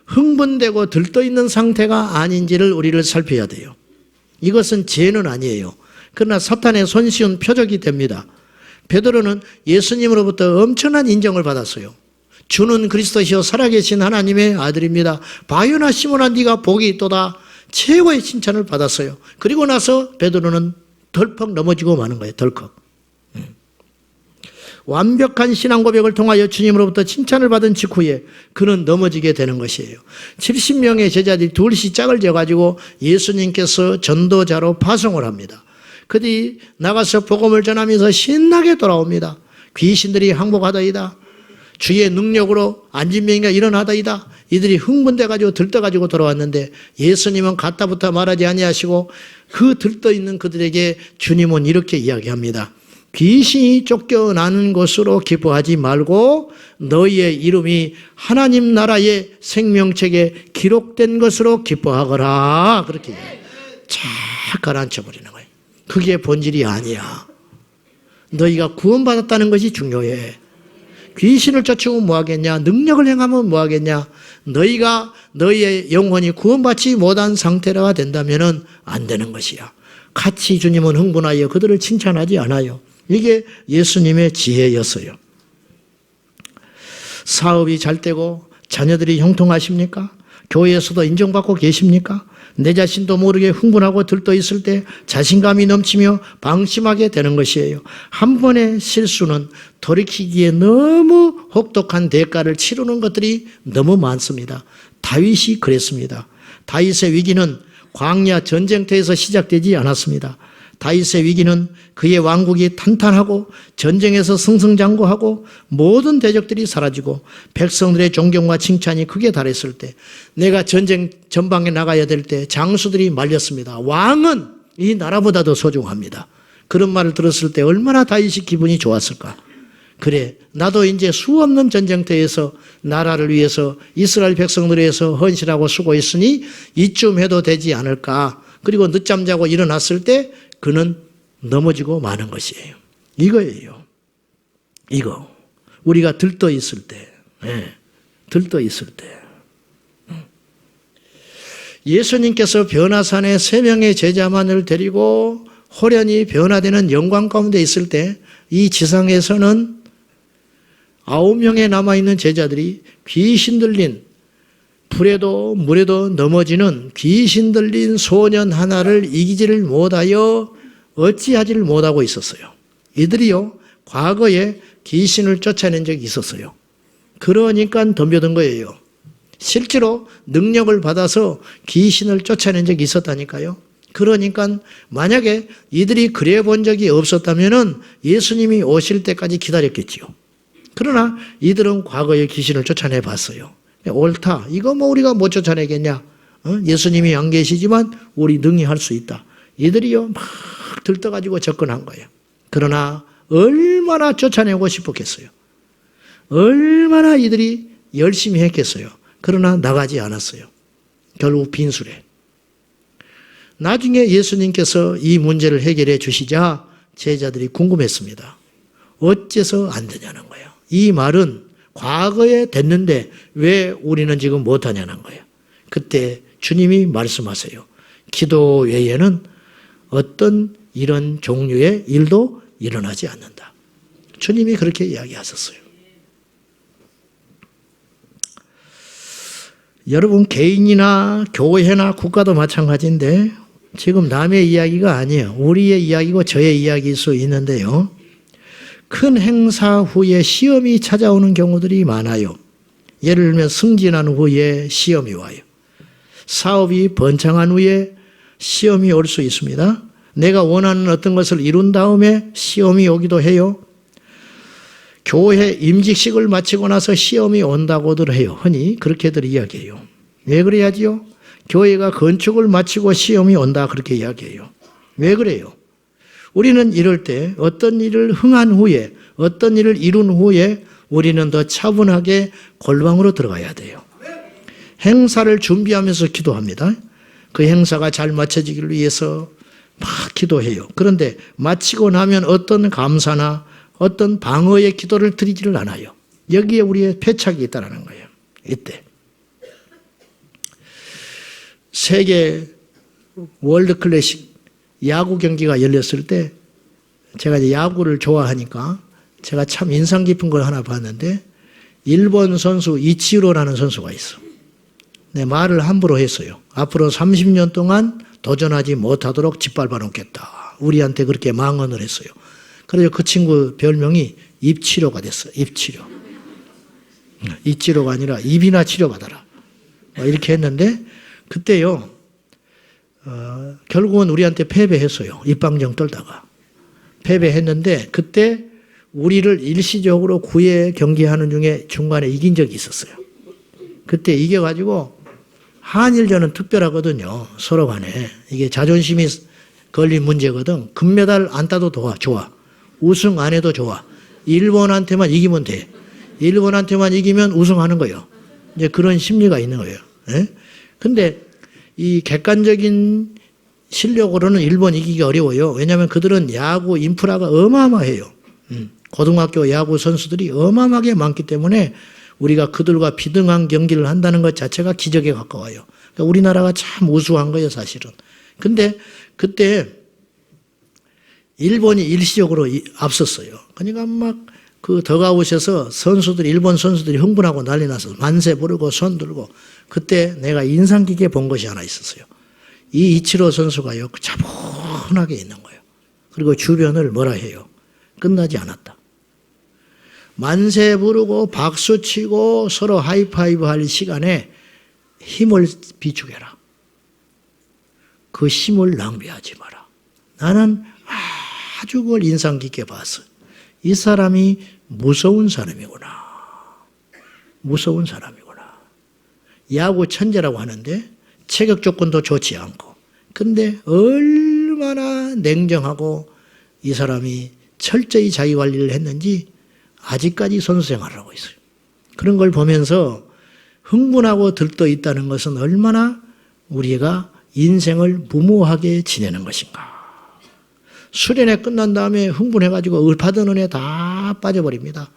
흥분되고 들떠있는 상태가 아닌지를 우리를 살펴야 돼요. 이것은 죄는 아니에요. 그러나 사탄의 손쉬운 표적이 됩니다. 베드로는 예수님으로부터 엄청난 인정을 받았어요. 주는 그리스도시요 살아계신 하나님의 아들입니다. 바요나 시몬아 네가 복이 있도다. 최고의 칭찬을 받았어요. 그리고 나서 베드로는 덜컥 넘어지고 마는 거예요. 덜컥. 완벽한 신앙 고백을 통하여 주님으로부터 칭찬을 받은 직후에 그는 넘어지게 되는 것이에요. 70명의 제자들이 둘씩 짝을 지어가지고 예수님께서 전도자로 파송을 합니다. 그들이 나가서 복음을 전하면서 신나게 돌아옵니다. 귀신들이 항복하다이다. 주의 능력으로 안진병이가 일어나다이다. 이들이 흥분돼가지고 들떠가지고 돌아왔는데 예수님은 갔다부터 말하지 아니하시고 그 들떠있는 그들에게 주님은 이렇게 이야기합니다. 귀신이 쫓겨나는 것으로 기뻐하지 말고 너희의 이름이 하나님 나라의 생명책에 기록된 것으로 기뻐하거라. 그렇게 착 가라앉혀버리는 거예요. 그게 본질이 아니야. 너희가 구원받았다는 것이 중요해. 귀신을 쫓으면 뭐하겠냐? 능력을 행하면 뭐하겠냐? 너희가 너희의 영혼이 구원받지 못한 상태가 된다면 안 되는 것이야. 같이 주님은 흥분하여 그들을 칭찬하지 않아요. 이게 예수님의 지혜였어요. 사업이 잘 되고 자녀들이 형통하십니까? 교회에서도 인정받고 계십니까? 내 자신도 모르게 흥분하고 들떠 있을 때 자신감이 넘치며 방심하게 되는 것이에요. 한 번의 실수는 돌이키기에 너무 혹독한 대가를 치르는 것들이 너무 많습니다. 다윗이 그랬습니다. 다윗의 위기는 광야 전쟁터에서 시작되지 않았습니다. 다윗의 위기는 그의 왕국이 탄탄하고 전쟁에서 승승장구하고 모든 대적들이 사라지고 백성들의 존경과 칭찬이 극에 달했을 때, 내가 전쟁 전방에 나가야 될 때 장수들이 말렸습니다. 왕은 이 나라보다도 소중합니다. 그런 말을 들었을 때 얼마나 다윗이 기분이 좋았을까. 그래, 나도 이제 수없는 전쟁터에서 나라를 위해서 이스라엘 백성들을 위해서 헌신하고 수고했으니 이쯤 해도 되지 않을까. 그리고 늦잠 자고 일어났을 때 그는 넘어지고 마는 것이에요. 이거예요. 이거. 우리가 들떠 있을 때, 들떠 있을 때. 예수님께서 변화산에 3명의 제자만을 데리고 호련히 변화되는 영광 가운데 있을 때 이 지상에서는 9명의 남아있는 제자들이 귀신 들린, 불에도 물에도 넘어지는 귀신 들린 소년 하나를 이기지를 못하여 어찌하지를 못하고 있었어요. 이들이요, 과거에 귀신을 쫓아낸 적이 있었어요. 그러니까 덤벼든 거예요. 실제로 능력을 받아서 귀신을 쫓아낸 적이 있었다니까요. 그러니까 만약에 이들이 그래 본 적이 없었다면 예수님이 오실 때까지 기다렸겠지요. 그러나 이들은 과거에 귀신을 쫓아내 봤어요. 옳다. 이거 뭐 우리가 못 쫓아내겠냐. 예수님이 안 계시지만 우리 능히 할 수 있다. 이들이요 막 들떠가지고 접근한 거예요. 그러나 얼마나 쫓아내고 싶었겠어요. 얼마나 이들이 열심히 했겠어요. 그러나 나가지 않았어요. 결국 빈술에. 나중에 예수님께서 이 문제를 해결해 주시자 제자들이 궁금했습니다. 어째서 안 되냐는 거예요. 이 말은 과거에 됐는데 왜 우리는 지금 못하냐는 거예요. 그때 주님이 말씀하세요. 기도 외에는 어떤 이런 종류의 일도 일어나지 않는다. 주님이 그렇게 이야기하셨어요. 여러분, 개인이나 교회나 국가도 마찬가지인데 지금 남의 이야기가 아니에요. 우리의 이야기고 저의 이야기일 수 있는데요. 큰 행사 후에 시험이 찾아오는 경우들이 많아요. 예를 들면 승진한 후에 시험이 와요. 사업이 번창한 후에 시험이 올 수 있습니다. 내가 원하는 어떤 것을 이룬 다음에 시험이 오기도 해요. 교회 임직식을 마치고 나서 시험이 온다고들 해요. 흔히 그렇게들 이야기해요. 왜 그래야지요? 교회가 건축을 마치고 시험이 온다 그렇게 이야기해요. 왜 그래요? 우리는 이럴 때 어떤 일을 흥한 후에, 어떤 일을 이룬 후에 우리는 더 차분하게 골방으로 들어가야 돼요. 행사를 준비하면서 기도합니다. 그 행사가 잘 마쳐지기를 위해서 막 기도해요. 그런데 마치고 나면 어떤 감사나 어떤 방어의 기도를 드리지를 않아요. 여기에 우리의 패착이 있다는 거예요. 이때. 세계 월드 클래식 야구 경기가 열렸을 때 제가 이제 야구를 좋아하니까 제가 참 인상 깊은 걸 하나 봤는데 일본 선수 이치로라는 선수가 있어. 내 말을 함부로 했어요. 앞으로 30년 동안 도전하지 못하도록 짓밟아 놓겠다. 우리한테 그렇게 망언을 했어요. 그래서 그 친구 별명이 입치료가 됐어요. 입치료. 입치료가 아니라 입이나 치료받아라. 이렇게 했는데 그때요. 결국은 우리한테 패배했어요. 입방정 떨다가. 패배했는데 그때 우리를 일시적으로 9회 경기하는 중에 중간에 이긴 적이 있었어요. 그때 이겨가지고 한일전은 특별하거든요. 서로 간에. 이게 자존심이 걸린 문제거든. 금메달 안 따도 좋아. 우승 안 해도 좋아. 일본한테만 이기면 돼. 일본한테만 이기면 우승하는 거예요. 이제 그런 심리가 있는 거예요. 근데 이 객관적인 실력으로는 일본 이기기 어려워요. 왜냐하면 그들은 야구 인프라가 어마어마해요. 고등학교 야구 선수들이 어마어마하게 많기 때문에 우리가 그들과 비등한 경기를 한다는 것 자체가 기적에 가까워요. 그러니까 우리나라가 참 우수한 거예요, 사실은. 근데 그때 일본이 일시적으로 앞섰어요. 그러니까 막 그 더가웃에서 일본 선수들이 흥분하고 난리 나서 만세 부르고 손 들고 그때 내가 인상 깊게 본 것이 하나 있었어요. 이 이치로 선수가요, 차분하게 있는 거예요. 그리고 주변을 뭐라 해요. 끝나지 않았다. 만세 부르고 박수 치고 서로 하이파이브 할 시간에 힘을 비축해라. 그 힘을 낭비하지 마라. 나는 아주 그걸 인상 깊게 봤어. 이 사람이 무서운 사람이구나. 무서운 사람이구나. 야구 천재라고 하는데 체격 조건도 좋지 않고. 근데 얼마나 냉정하고 이 사람이 철저히 자기 관리를 했는지 아직까지 선수 생활을 하고 있어요. 그런 걸 보면서 흥분하고 들떠 있다는 것은 얼마나 우리가 인생을 무모하게 지내는 것인가. 수련회 끝난 다음에 흥분해가지고 받은 은혜 다 빠져버립니다.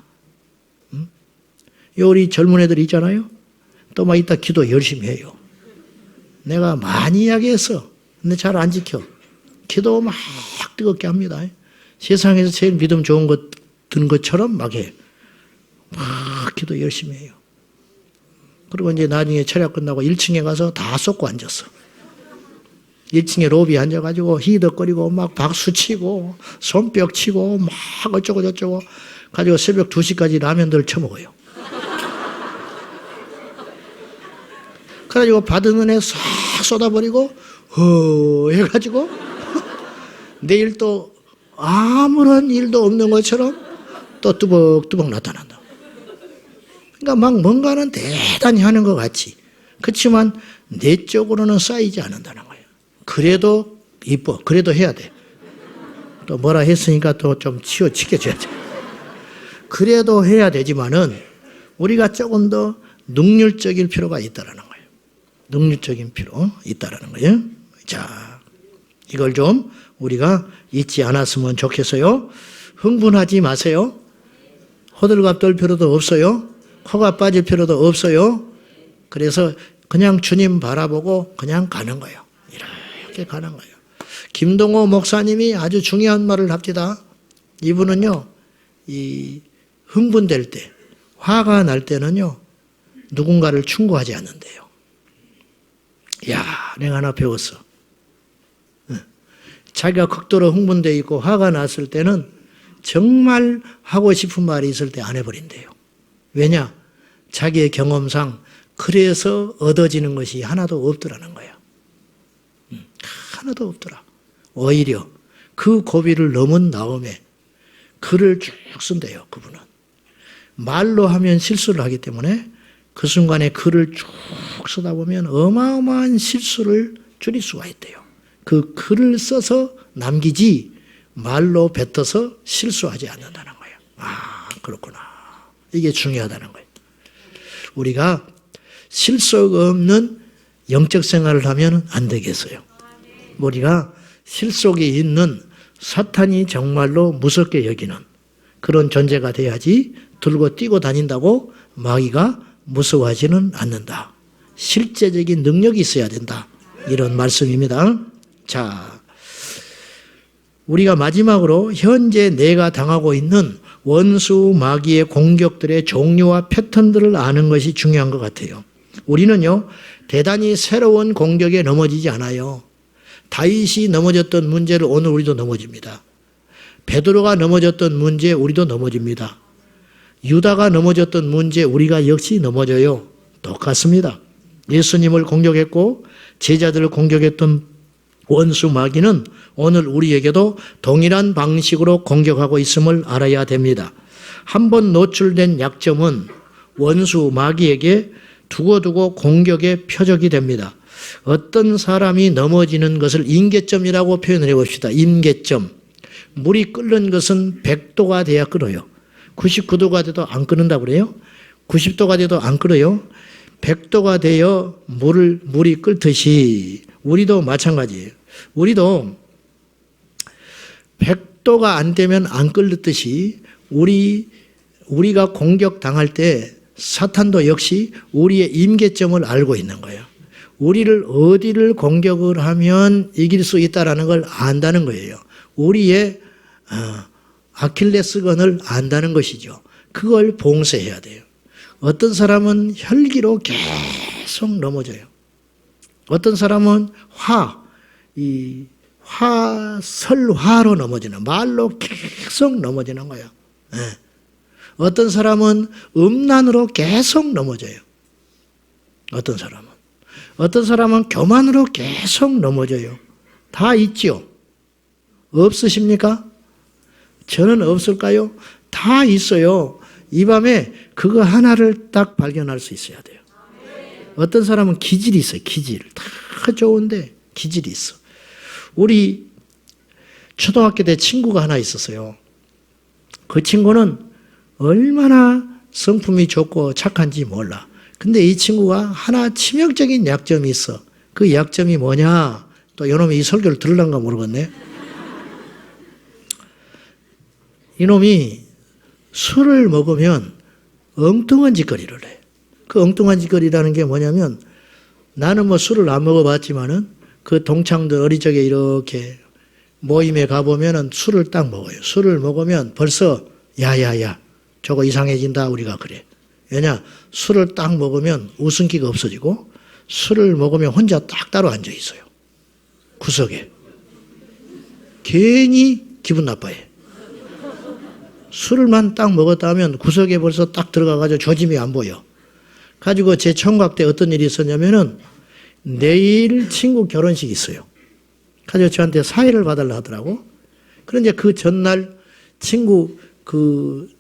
우리 젊은 애들 있잖아요. 또 막 이따 기도 열심히 해요. 내가 많이 이야기했어. 근데 잘 안 지켜. 기도 막 뜨겁게 합니다. 세상에서 제일 믿음 좋은 것 든 것처럼 막 해. 막 기도 열심히 해요. 그리고 이제 나중에 철야 끝나고 1층에 가서 다 쏟고 앉았어. 1층에 로비에 앉아가지고 히덕거리고 막 박수 치고 손뼉 치고 막 어쩌고 저쩌고 가지고 새벽 2시까지 라면들 처먹어요. 그래가지고 받은 은혜 싹 쏟아버리고 해가지고 내일 또 아무런 일도 없는 것처럼 또 뚜벅뚜벅 나타난다. 그러니까 막 뭔가는 대단히 하는 것 같지. 그렇지만 내적으로는 쌓이지 않는다는 거예요. 그래도 이뻐. 그래도 해야 돼. 또 뭐라 했으니까 또 좀 지켜줘야지. 그래도 해야 되지만은 우리가 조금 더 능률적일 필요가 있다라는 거예요. 능률적인 필요 있다라는 거예요. 자, 이걸 좀 우리가 잊지 않았으면 좋겠어요. 흥분하지 마세요. 호들갑 떨 필요도 없어요. 코가 빠질 필요도 없어요. 그래서 그냥 주님 바라보고 그냥 가는 거예요. 이렇게 가는 거예요. 김동호 목사님이 아주 중요한 말을 합니다. 이분은요, 이 흥분될 때, 화가 날 때는요, 누군가를 충고하지 않는데요. 야, 내가 하나 배웠어. 자기가 극도로 흥분되어 있고 화가 났을 때는 정말 하고 싶은 말이 있을 때 안 해버린대요. 왜냐? 자기의 경험상 그래서 얻어지는 것이 하나도 없더라는 거예요. 하나도 없더라. 오히려 그 고비를 넘은 다음에 글을 쭉 쓴대요. 그분은. 말로 하면 실수를 하기 때문에 그 순간에 글을 쭉 쓰다 보면 어마어마한 실수를 줄일 수가 있대요. 그 글을 써서 남기지 말로 뱉어서 실수하지 않는다는 거예요. 아, 그렇구나. 이게 중요하다는 거예요. 우리가 실속 없는 영적 생활을 하면 안 되겠어요. 우리가 실속이 있는 사탄이 정말로 무섭게 여기는 그런 존재가 돼야지 들고 뛰고 다닌다고 마귀가 무서워하지는 않는다. 실제적인 능력이 있어야 된다. 이런 말씀입니다. 자, 우리가 마지막으로 현재 내가 당하고 있는 원수 마귀의 공격들의 종류와 패턴들을 아는 것이 중요한 것 같아요. 우리는요, 대단히 새로운 공격에 넘어지지 않아요. 다윗이 넘어졌던 문제를 오늘 우리도 넘어집니다. 베드로가 넘어졌던 문제에 우리도 넘어집니다. 유다가 넘어졌던 문제에 우리가 역시 넘어져요. 똑같습니다. 예수님을 공격했고 제자들을 공격했던 원수 마귀는 오늘 우리에게도 동일한 방식으로 공격하고 있음을 알아야 됩니다. 한번 노출된 약점은 원수 마귀에게 두고두고 공격의 표적이 됩니다. 어떤 사람이 넘어지는 것을 임계점이라고 표현을 해봅시다. 임계점. 물이 끓는 것은 100도가 돼야 끓어요. 99도가 돼도 안 끓는다고 그래요. 90도가 돼도 안 끓어요. 100도가 되어 물이 끓듯이 우리도 마찬가지예요. 우리도 100도가 안 되면 안 끓듯이 우리가 공격당할 때 사탄도 역시 우리의 임계점을 알고 있는 거예요. 우리를 어디를 공격을 하면 이길 수 있다는 걸 안다는 거예요. 우리의 아킬레스건을 안다는 것이죠. 그걸 봉쇄해야 돼요. 어떤 사람은 혈기로 계속 넘어져요. 어떤 사람은 설화로 넘어지는, 말로 계속 넘어지는 거예요. 네. 어떤 사람은 음란으로 계속 넘어져요. 어떤 사람은 교만으로 계속 넘어져요. 다 있죠. 없으십니까? 저는 없을까요? 다 있어요. 이 밤에 그거 하나를 딱 발견할 수 있어야 돼요. 어떤 사람은 기질이 있어요. 기질. 다 좋은데 기질이 있어. 우리 초등학교 때 친구가 하나 있었어요. 그 친구는 얼마나 성품이 좋고 착한지 몰라. 근데 이 친구가 하나 치명적인 약점이 있어. 그 약점이 뭐냐? 또 이놈이 이 설교를 들을란가 모르겠네. 이놈이 술을 먹으면 엉뚱한 짓거리를 해. 그 엉뚱한 짓거리라는 게 뭐냐면 나는 뭐 술을 안 먹어봤지만은 그 동창들 어리적에 이렇게 모임에 가보면은 술을 딱 먹어요. 술을 먹으면 벌써 야야야 저거 이상해진다 우리가 그래. 왜냐 술을 딱 먹으면 웃음기가 없어지고 술을 먹으면 혼자 딱 따로 앉아 있어요. 구석에. 괜히 기분 나빠해. 술을만 딱 먹었다 하면 구석에 벌써 딱 들어가가지고 조짐이 안 보여. 가지고 제 총각 때 어떤 일이 있었냐면은 내일 친구 결혼식이 있어요. 가지고 저한테 사회를 봐달라 하더라고. 그런데 그 전날 친구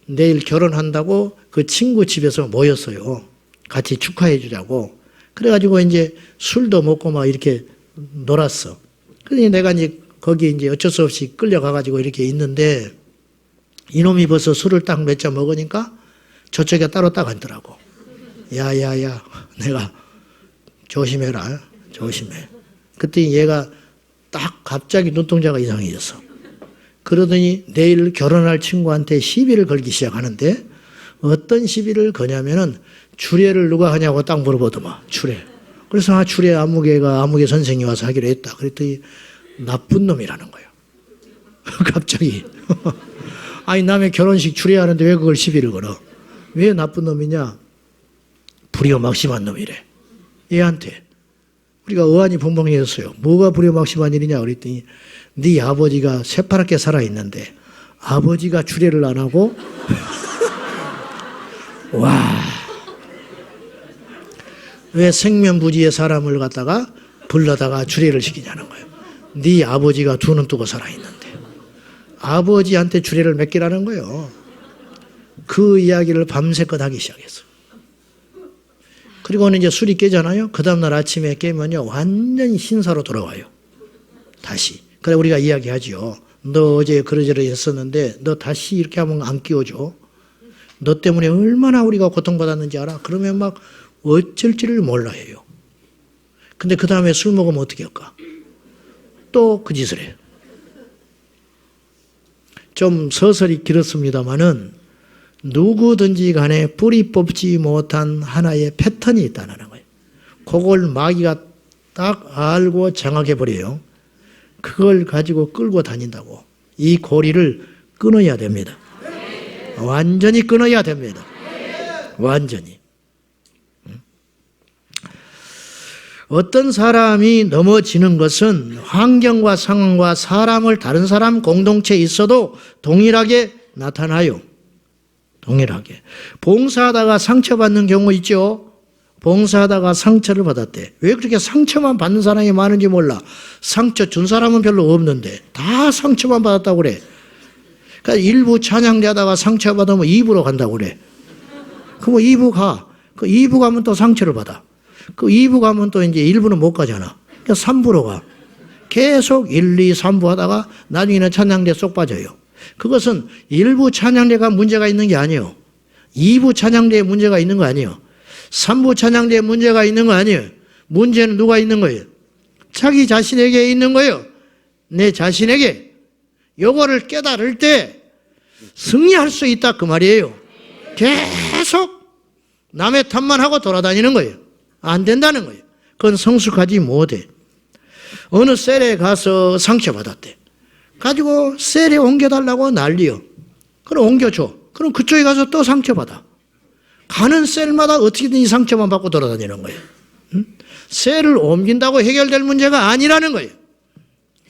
내일 결혼한다고 그 친구 집에서 모였어요. 같이 축하해 주자고. 그래가지고 이제 술도 먹고 막 이렇게 놀았어. 그러니 내가 이제 거기 이제 어쩔 수 없이 끌려가가지고 이렇게 있는데 이놈이 벌써 술을 딱 몇 잔 먹으니까 저쪽에 따로 딱 앉더라고. 야야야 내가 조심해라. 조심해. 그때 얘가 딱 갑자기 눈동자가 이상해졌어. 그러더니 내일 결혼할 친구한테 시비를 걸기 시작하는데 어떤 시비를 거냐면은 주례를 누가 하냐고 딱 물어보더만. 주례. 그래서 주례 아무개 선생이 와서 하기로 했다. 그랬더니 나쁜 놈이라는 거예요. 갑자기. 아니 남의 결혼식 주례하는데 왜 그걸 시비를 걸어? 왜 나쁜 놈이냐? 불효막심한 놈이래. 얘한테. 우리가 어안이 벙벙해졌어요. 뭐가 불효막심한 일이냐 그랬더니 네 아버지가 새파랗게 살아있는데 아버지가 주례를 안 하고 와. 왜 생면부지의 사람을 갖다가 불러다가 주례를 시키냐는 거예요. 네 아버지가 두 눈 뜨고 살아있는데 아버지한테 주례를 맡기라는 거예요. 그 이야기를 밤새껏 하기 시작했어. 그리고는 이제 술이 깨잖아요. 그 다음날 아침에 깨면요 완전히 신사로 돌아와요. 다시. 그래 우리가 이야기하지요. 너 어제 그러저러 했었는데 너 다시 이렇게 하면 안 끼워줘. 너 때문에 얼마나 우리가 고통받았는지 알아? 그러면 막 어쩔지를 몰라 해요. 근데 그 다음에 술 먹으면 어떻게 할까? 또 그 짓을 해요. 좀 서설이 길었습니다마는 누구든지 간에 뿌리 뽑지 못한 하나의 패턴이 있다는 거예요. 그걸 마귀가 딱 알고 장악해버려요. 그걸 가지고 끌고 다닌다고. 이 고리를 끊어야 됩니다. 완전히 끊어야 됩니다. 완전히. 어떤 사람이 넘어지는 것은 환경과 상황과 사람을 다른 사람 공동체에 있어도 동일하게 나타나요. 동일하게. 봉사하다가 상처받는 경우 있죠. 봉사하다가 상처를 받았대. 왜 그렇게 상처만 받는 사람이 많은지 몰라. 상처 준 사람은 별로 없는데 다 상처만 받았다고 그래. 그러니까 일부 찬양대하다가 상처받으면 2부로 간다고 그래. 그럼 2부 가. 그 2부 가면 또 상처를 받아. 그 2부 가면 또 이제 1부는 못 가잖아. 그러니까 3부로 가. 계속 1, 2, 3부 하다가 나중에는 찬양대 쏙 빠져요. 그것은 1부 찬양대가 문제가 있는 게 아니에요. 2부 찬양대에 문제가 있는 거 아니에요. 3부 찬양대에 문제가 있는 거 아니에요. 문제는 누가 있는 거예요? 자기 자신에게 있는 거예요. 내 자신에게. 요거를 깨달을 때 승리할 수 있다 그 말이에요. 계속 남의 탓만 하고 돌아다니는 거예요. 안 된다는 거예요. 그건 성숙하지 못해. 어느 셀에 가서 상처받았대. 가지고 셀에 옮겨달라고 난리요. 그럼 옮겨줘. 그럼 그쪽에 가서 또 상처받아. 가는 셀마다 어떻게든 이 상처만 받고 돌아다니는 거예요. 셀을 옮긴다고 해결될 문제가 아니라는 거예요.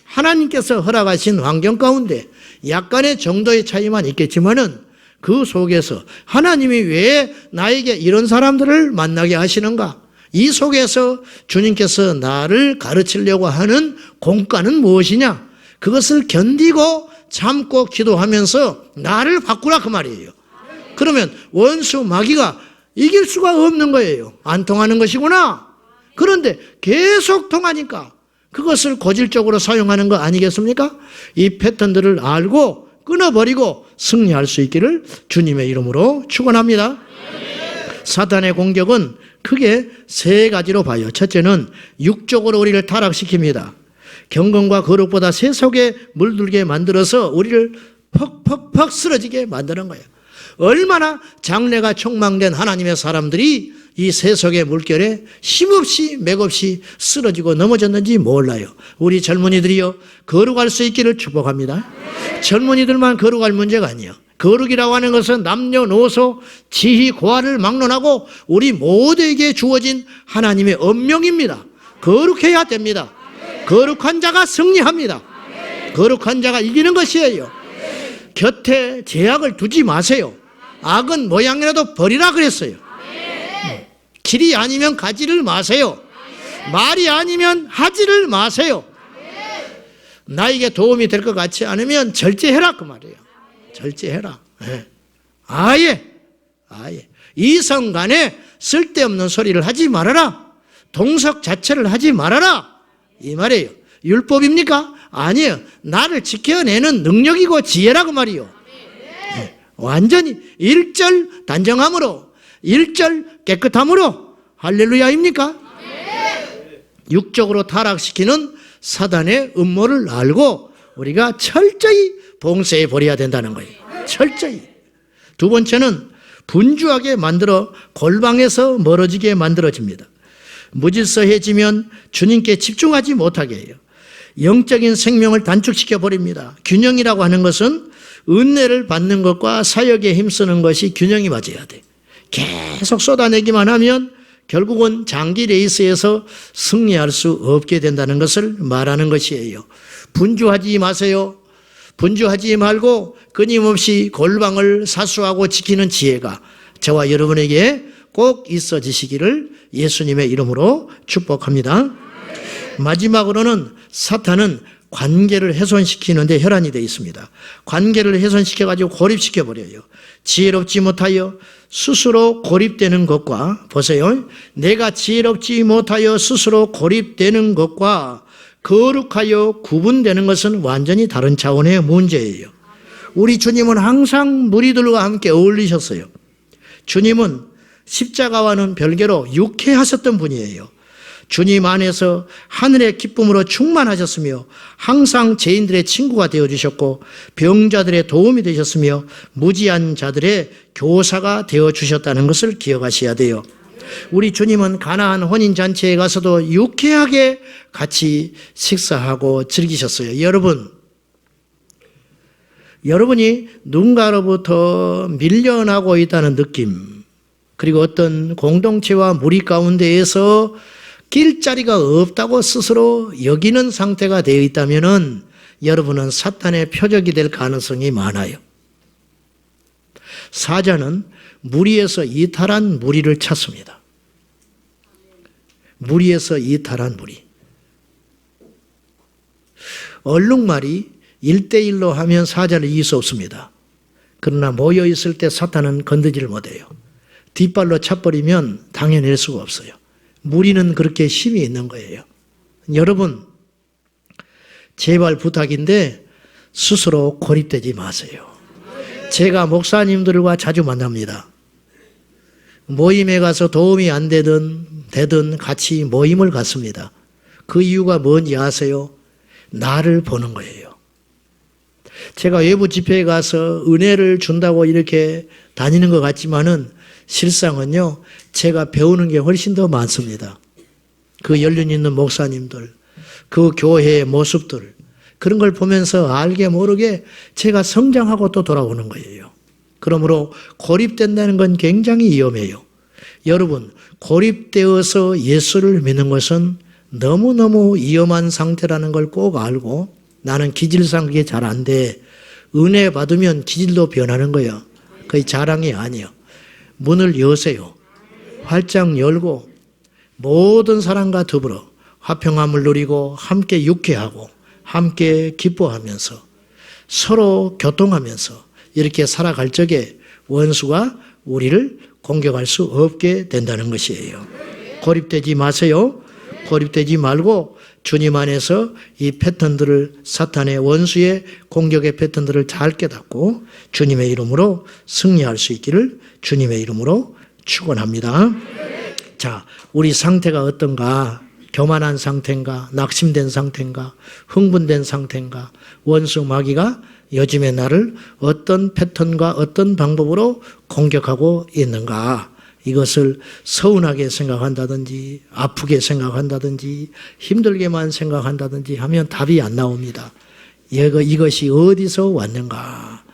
하나님께서 허락하신 환경 가운데 약간의 정도의 차이만 있겠지만은 그 속에서 하나님이 왜 나에게 이런 사람들을 만나게 하시는가? 이 속에서 주님께서 나를 가르치려고 하는 공과는 무엇이냐? 그것을 견디고 참고 기도하면서 나를 바꾸라 그 말이에요. 그러면 원수 마귀가 이길 수가 없는 거예요. 안 통하는 것이구나. 그런데 계속 통하니까 그것을 고질적으로 사용하는 거 아니겠습니까? 이 패턴들을 알고 끊어버리고 승리할 수 있기를 주님의 이름으로 축원합니다. 사탄의 공격은 크게 세 가지로 봐요. 첫째는 육적으로 우리를 타락시킵니다. 경건과 거룩보다 세속에 물들게 만들어서 우리를 퍽퍽퍽 쓰러지게 만드는 거예요. 얼마나 장래가 촉망된 하나님의 사람들이 이 세속의 물결에 힘없이 맥없이 쓰러지고 넘어졌는지 몰라요. 우리 젊은이들이요, 거룩할 수 있기를 축복합니다. 젊은이들만 거룩할 문제가 아니에요. 거룩이라고 하는 것은 남녀노소 지희 고하를 막론하고 우리 모두에게 주어진 하나님의 엄명입니다. 거룩해야 됩니다. 거룩한 자가 승리합니다. 거룩한 자가 이기는 것이에요. 곁에 제약을 두지 마세요. 악은 모양이라도 버리라 그랬어요. 길이 아니면 가지를 마세요. 말이 아니면 하지를 마세요. 나에게 도움이 될 것 같지 않으면 절제해라 그 말이에요. 절제해라. 아예 이성 간에 쓸데없는 소리를 하지 말아라. 동석 자체를 하지 말아라 이 말이에요. 율법입니까? 아니에요. 나를 지켜내는 능력이고 지혜라고 말이요. 완전히 일절 단정함으로, 일절 깨끗함으로. 할렐루야입니까? 육적으로 타락시키는 사단의 음모를 알고 우리가 철저히 봉쇄해 버려야 된다는 거예요. 철저히. 두 번째는 분주하게 만들어 골방에서 멀어지게 만들어집니다. 무질서해지면 주님께 집중하지 못하게 해요. 영적인 생명을 단축시켜 버립니다. 균형이라고 하는 것은 은혜를 받는 것과 사역에 힘쓰는 것이 균형이 맞아야 돼. 계속 쏟아내기만 하면 결국은 장기 레이스에서 승리할 수 없게 된다는 것을 말하는 것이에요. 분주하지 마세요. 분주하지 말고 끊임없이 골방을 사수하고 지키는 지혜가 저와 여러분에게 꼭 있어지시기를 예수님의 이름으로 축복합니다. 마지막으로는 사탄은 관계를 훼손시키는 데 혈안이 되어 있습니다. 관계를 훼손시켜가지고 고립시켜버려요. 지혜롭지 못하여 스스로 고립되는 것과, 보세요, 내가 지혜롭지 못하여 스스로 고립되는 것과 거룩하여 구분되는 것은 완전히 다른 차원의 문제예요. 우리 주님은 항상 무리들과 함께 어울리셨어요. 주님은 십자가와는 별개로 육회하셨던 분이에요. 주님 안에서 하늘의 기쁨으로 충만하셨으며 항상 죄인들의 친구가 되어주셨고 병자들의 도움이 되셨으며 무지한 자들의 교사가 되어주셨다는 것을 기억하셔야 돼요. 우리 주님은 가나안 혼인잔치에 가서도 유쾌하게 같이 식사하고 즐기셨어요. 여러분이 누군가로부터 밀려나고 있다는 느낌, 그리고 어떤 공동체와 무리 가운데에서 길자리가 없다고 스스로 여기는 상태가 되어 있다면 여러분은 사탄의 표적이 될 가능성이 많아요. 사자는 무리에서 이탈한 무리를 찾습니다. 무리에서 이탈한 무리. 얼룩말이 1대1로 하면 사자를 이길 수 없습니다. 그러나 모여있을 때 사탄은 건드지를 못해요. 뒷발로 차버리면 당해낼 수가 없어요. 무리는 그렇게 힘이 있는 거예요. 여러분, 제발 부탁인데 스스로 고립되지 마세요. 제가 목사님들과 자주 만납니다. 모임에 가서 도움이 안 되든 같이 모임을 갖습니다. 그 이유가 뭔지 아세요? 나를 보는 거예요. 제가 외부 집회에 가서 은혜를 준다고 이렇게 다니는 것 같지만은 실상은요, 제가 배우는 게 훨씬 더 많습니다. 그 연륜 있는 목사님들, 그 교회의 모습들, 그런 걸 보면서 알게 모르게 제가 성장하고 또 돌아오는 거예요. 그러므로 고립된다는 건 굉장히 위험해요. 여러분, 고립되어서 예수를 믿는 것은 너무너무 위험한 상태라는 걸 꼭 알고, 나는 기질상 그게 잘 안 돼. 은혜 받으면 기질도 변하는 거예요. 그게 자랑이 아니에요. 문을 여세요. 활짝 열고 모든 사람과 더불어 화평함을 누리고 함께 유쾌하고 함께 기뻐하면서 서로 교통하면서 이렇게 살아갈 적에 원수가 우리를 공격할 수 없게 된다는 것이에요. 고립되지 마세요. 고립되지 말고 주님 안에서 이 패턴들을, 사탄의 원수의 공격의 패턴들을 잘 깨닫고 주님의 이름으로 승리할 수 있기를 주님의 이름으로 축원합니다. 자, 우리 상태가 어떤가? 교만한 상태인가? 낙심된 상태인가? 흥분된 상태인가? 원수 마귀가 요즘에 나를 어떤 패턴과 어떤 방법으로 공격하고 있는가? 이것을 서운하게 생각한다든지 아프게 생각한다든지 힘들게만 생각한다든지 하면 답이 안 나옵니다. 이것이 어디서 왔는가?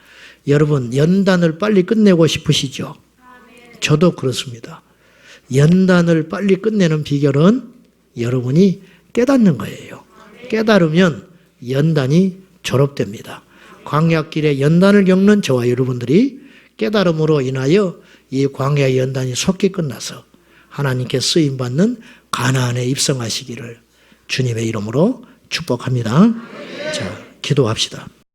여러분, 연단을 빨리 끝내고 싶으시죠? 저도 그렇습니다. 연단을 빨리 끝내는 비결은 여러분이 깨닫는 거예요. 깨달으면 연단이 졸업됩니다. 광야길에 연단을 겪는 저와 여러분들이 깨달음으로 인하여 이 광야의 연단이 속히 끝나서 하나님께 쓰임받는 가나안에 입성하시기를 주님의 이름으로 축복합니다. 자, 기도합시다.